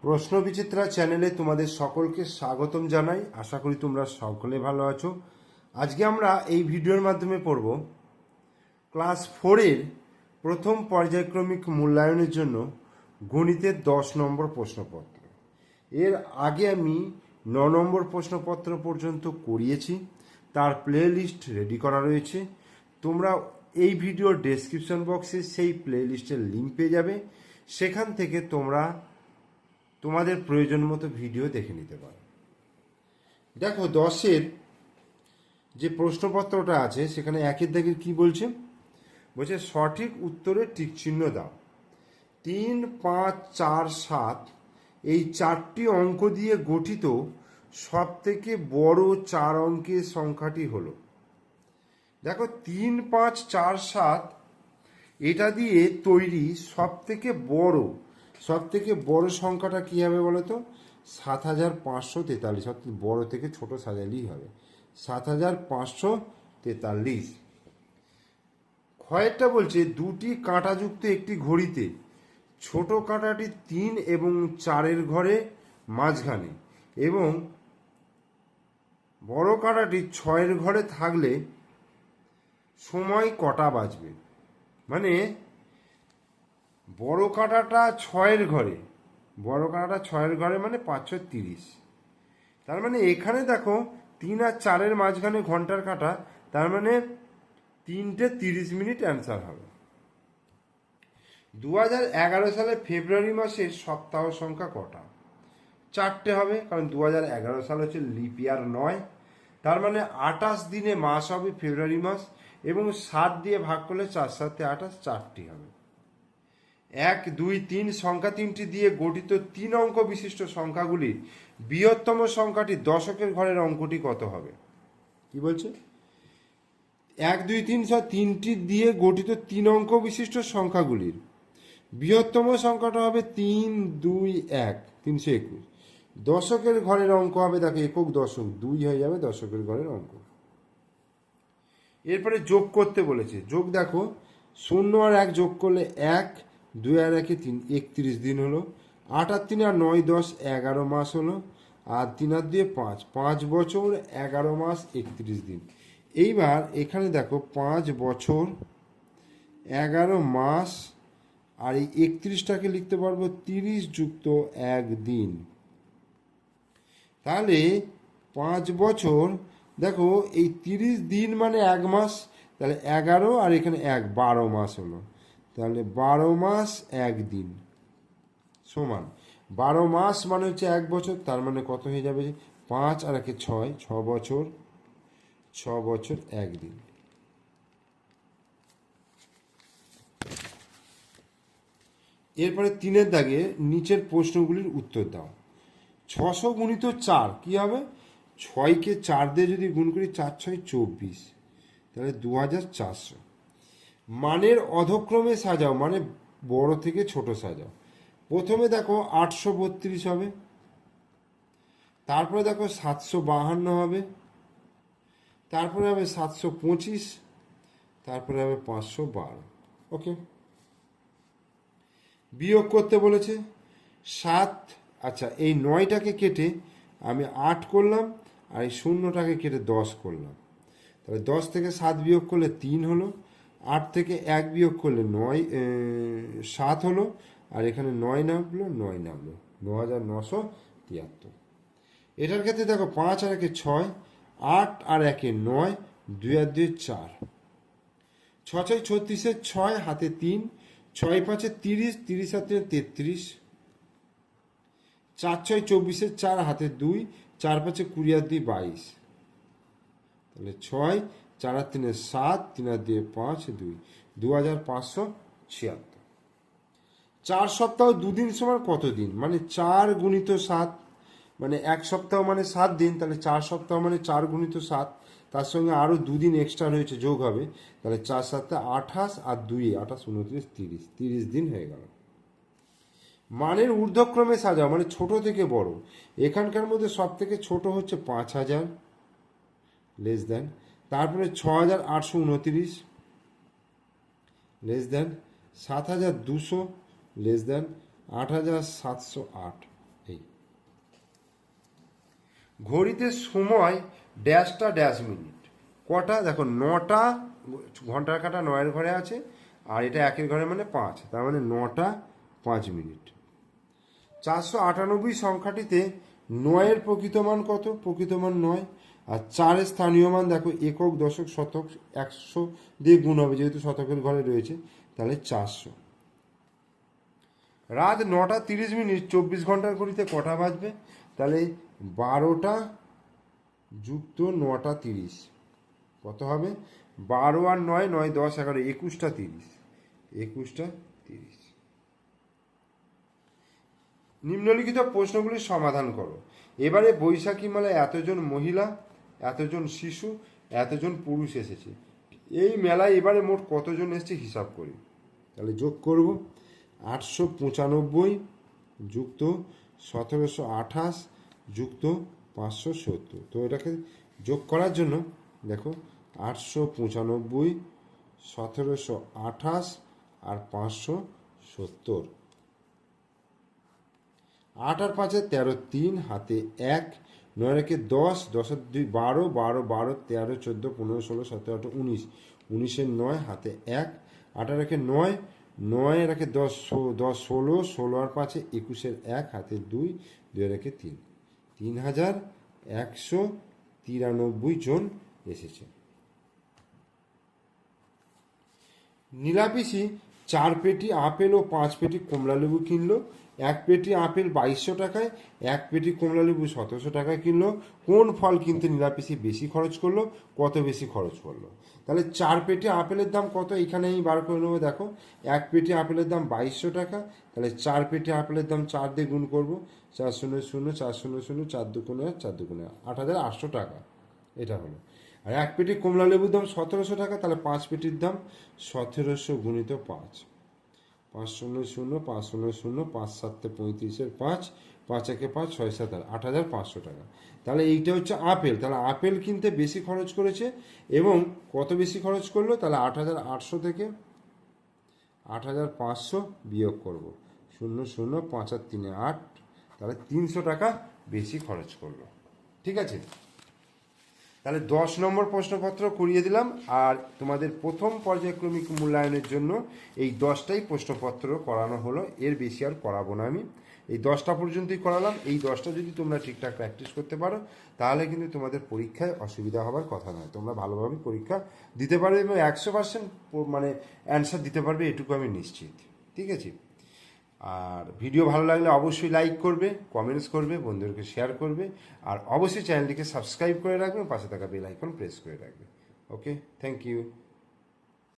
প্রশ্ন বিচিত্রা চ্যানেলে তোমাদের সকলকে স্বাগতম জানাই। আশা করি তোমরা সকলে ভালো আছো। আজকে আমরা এই ভিডিওর মাধ্যমে পড়ব ক্লাস 4-এর প্রথম পর্যায়ক্রমিক মূল্যায়নের জন্য গণিতের 10 নম্বর প্রশ্নপত্র। এর আগে আমি 9 নম্বর প্রশ্নপত্র পর্যন্ত করিয়েছি, তার প্লে লিস্ট রেডি করা রয়েছে। তোমরা এই ভিডিওর ডেসক্রিপশন বক্সে সেই প্লে লিস্টের লিঙ্ক পেয়ে যাবে, সেখান থেকে তোমরা তোমাদের প্রয়োজন মতো ভিডিও দেখে নিতে পারো। দেখো 10-এর যে প্রশ্নপত্রটা আছে সেখানে 1-এর দাগের কি বলছে, বলছে সঠিক উত্তরে টিক চিহ্ন দাও। 3, 5, 4, 7 এই 4টি অঙ্ক দিয়ে গঠিত সব থেকে বড় 4 অঙ্কের সংখ্যাটি হলো। দেখো 3, 5, 4, 7 এটা দিয়ে তৈরি সব থেকে বড় সংখ্যাটা কী হবে বলো তো? 7543। অর্থাৎ বড় থেকে ছোট সাজালেই হবে 7543। ক্ষয়েরটা বলছে দুটি কাঁটাযুক্ত একটি ঘড়িতে ছোট কাঁটাটি 3 এবং 4-এর ঘরে মাঝখানে এবং বড় কাঁটাটি 6-এর ঘরে থাকলে সময় কটা বাজবে। মানে বড় কাঁটাটা 6-এর ঘরে, মানে 5 × 30। তার মানে এখানে দেখো 3 আর 4-এর মাঝখানে ঘন্টার কাঁটা, তার মানে 3:30 অ্যান্সার হবে। 2011 সালে ফেব্রুয়ারি মাসের সপ্তাহ সংখ্যা কটা? 4টে হবে, কারণ 2011 সাল হচ্ছে লিপ ইয়ার নয়। তার মানে 28 দিনে মাস হবে ফেব্রুয়ারি মাস, এবং 7 দিয়ে ভাগ করলে 4 × 7 = 28, 4টি হবে। 1, 2, 3 সংখ্যা 3টি দিয়ে গঠিত 3 অঙ্ক বিশিষ্ট সংখ্যাগুলির বৃহত্তম সংখ্যাটি দশকের ঘরের অঙ্কটি কত হবে? কি বলছে? 1, 2, 3 3টি দিয়ে গঠিত 3 অঙ্ক বিশিষ্ট সংখ্যাগুলির বৃহত্তম সংখ্যাটা হবে 3, 2, 1, 321। দশকের ঘরের অঙ্ক হবে, দেখো একক দশক 2 হয়ে যাবে দশকের ঘরের অঙ্ক। এরপরে যোগ করতে বলেছে। যোগ দেখো 0 আর 1 যোগ করলে 1, 2 আর 1 3, 31 দিন হলো। 8 আর 3 আর 9, 10, 11 মাস হলো। আর 3 আর 2 5, 5 বছর 11 মাস 31 দিন। এইবার এখানে দেখো 5 বছর 11 মাস, আর এই 31টাকে লিখতে পারবো 30 যুক্ত 1 দিন। তাহলে 5 বছর, দেখো এই 30 দিন মানে 1 মাস, তাহলে 11 আর এখানে 1, 12 মাস হলো। তাহলে 12 মাস 1 দিন সমান 12 মাস মানে হচ্ছে 1 বছর। তার মানে কত হয়ে যাবে? 5 আর 1 6, 6 বছর 1 দিন। এরপরে 3-এর দাগে নিচের প্রশ্নগুলির উত্তর দাও। 600 গুণিত 4 কি হবে? 6কে 4 দিয়ে যদি গুণ করি 4 × 6 = 24, তাহলে 2400। মানের অধক্রমে সাজাও, মানে বড় থেকে ছোট সাজাও। প্রথমে দেখো 832 হবে, তারপরে দেখো 752 হবে, তারপরে হবে 725, তারপরে হবে 512। ওকে। বিয়োগ করতে বলেছে 7, আচ্ছা এই 9টাকে কেটে আমি 8 করলাম, আর এই 0টাকে কেটে 10 করলাম। তাহলে 10 থেকে 7 বিয়োগ করলে 3 হলো, 8 থেকে 1 বিয়োগ করলে 7 হলো, আর এখানে 9 নামলো 9973। এটার ক্ষেত্রে দেখো 5 আর 1 6, 8 আর 1 9, 2 আর 2 4, 6 × 36 6, হাতে 3, 6 × 5 30, 30 আর 3 33, 4 × 6 24, 4 হাতে 2, 4 × 5 20 আর 2 22। তাহলে 6, 4 আর 3 7, 3 আর 2 5, 2, 2576। 4 সপ্তাহ 2 দিন সমান কত দিন? মানে 4 × 7, মানে 1 সপ্তাহ মানে 7 দিন, তাহলে 4 সপ্তাহ মানে 4 × 7, তার সঙ্গে আরও 2 দিন এক্সট্রা রয়েছে, যোগ হবে। তাহলে 4 × 7 = 28, আর 2 28, 29, 30, 30 দিন হয়ে গেল। মানের ঊর্ধ্বক্রমে সাজাও, মানে ছোট থেকে বড়। এখানকার মধ্যে সব থেকে ছোট হচ্ছে 5000, লেস দেন, তারপরে 6829, লেস দেন 7200, লেস দেন 8708। ঘড়িতে সময় ড্যাশটা ড্যাশ মিনিট কটা, দেখো 9টা, ঘন্টার কাঁটা 9-এর ঘরে আছে, আর এটা 1-এর ঘরে মানে 5, তার মানে 9টা 5 মিনিট। 498 সংখ্যাটিতে 9-এর প্রকৃত মান কত? প্রকৃত মান 9। আর 4-এর স্থানীয় মান দেখো, একক, দশক, শতক, 100 দিয়ে গুণ হবে, যেহেতু শতকের ঘরে রয়েছে, তাহলে 400। রাত 9টা 30 মিনিট 24 ঘন্টার ঘড়িতে কটা বাজবে? তাহলে 12টা যুক্ত 9টা 30 কত হবে? 12 আর 9, 9, 10, 11, 21টা 30, 21টা 30। নিম্নলিখিত প্রশ্নগুলির সমাধান করো। এবারে বৈশাখী মেলায় এতজন মহিলা, এতজন শিশু, এতজন পুরুষ এসেছে। এই মেলায় এবারে মোট কতজন এসেছে হিসাব করি। তাহলে যোগ করব, 895 যুক্ত 1728 যুক্ত 570। তো এটাকে যোগ করার জন্য দেখো, 895, 1728 আর 570। 8 আর 5 13, 3 হাতে 1, 9 রেখে 10, 10 আর 2 12, 12, 12, 13, 14, 15, 16, 17, 18, 19, 19 9 হাতে 1, 8 রেখে 9, 9 রেখে 10, 10, 16, 16 আর 5 21, 1 হাতে 2, 2 রেখে 3, 3193 জন এসেছে। নীলাপিসি 4 পেটি আপেল ও 5 পেটি কমলালেবু কিনলো। 1 পেটি আপেল 2200 টাকায়, 1 পেটি কমলালেবু 1700 টাকায় কিনলো। কোন ফল কিনতে নীলাপিসি বেশি খরচ করলো? কত বেশি খরচ করলো? তাহলে 4 পেটি আপেলের দাম কত এখানেই বার করে নেবো। দেখো, 1 পেটি আপেলের দাম 2200 টাকা, তাহলে 4 পেটি আপেলের দাম 4 দিয়ে গুণ করবো, 4 0 0 4 0 0 4 দুগুণে 4 দুগুণে 8800 টাকা, এটা হলো। আর 1 পেটি কমলা লেবুর দাম 1700 টাকা, তাহলে 5 পেটির দাম 1700 গুণিত 5, 5 0 0 5 0 0 5 7 35-এর 5, 5 1 5 6 7 8500 টাকা। তাহলে এইটা হচ্ছে আপেল। তাহলে আপেল কিনতে বেশি খরচ করেছে, এবং কত বেশি খরচ করলো? তাহলে 8800 থেকে 8500 বিয়োগ করব, 0 0 5 আর 3 8, তাহলে 300 টাকা বেশি খরচ করলো। ঠিক আছে, তাহলে 10 নম্বর প্রশ্নপত্র করিয়ে দিলাম। আর তোমাদের প্রথম পর্যায়ক্রমিক মূল্যায়নের জন্য এই 10টাই প্রশ্নপত্র করানো হলো, এর বেশি আর করাবো না আমি। এই 10টা পর্যন্তই করালাম। এই 10টা যদি তোমরা ঠিকঠাক প্র্যাকটিস করতে পারো, তাহলে কিন্তু তোমাদের পরীক্ষায় অসুবিধা হওয়ার কথা নয়। তোমরা ভালোভাবে পরীক্ষা দিতে পারবে এবং 100% মানে অ্যান্সার দিতে পারবে, এটুকু আমি নিশ্চিত। ঠিক আছে, আর ভিডিও ভালো লাগলে অবশ্যই লাইক করবে, কমেন্টস করবে, বন্ধুদেরকে শেয়ার করবে, আর অবশ্যই চ্যানেলটিকে সাবস্ক্রাইব করে রাখবে, পাশে থাকা বেল আইকন প্রেস করে রাখবে। ওকে, থ্যাংক ইউ।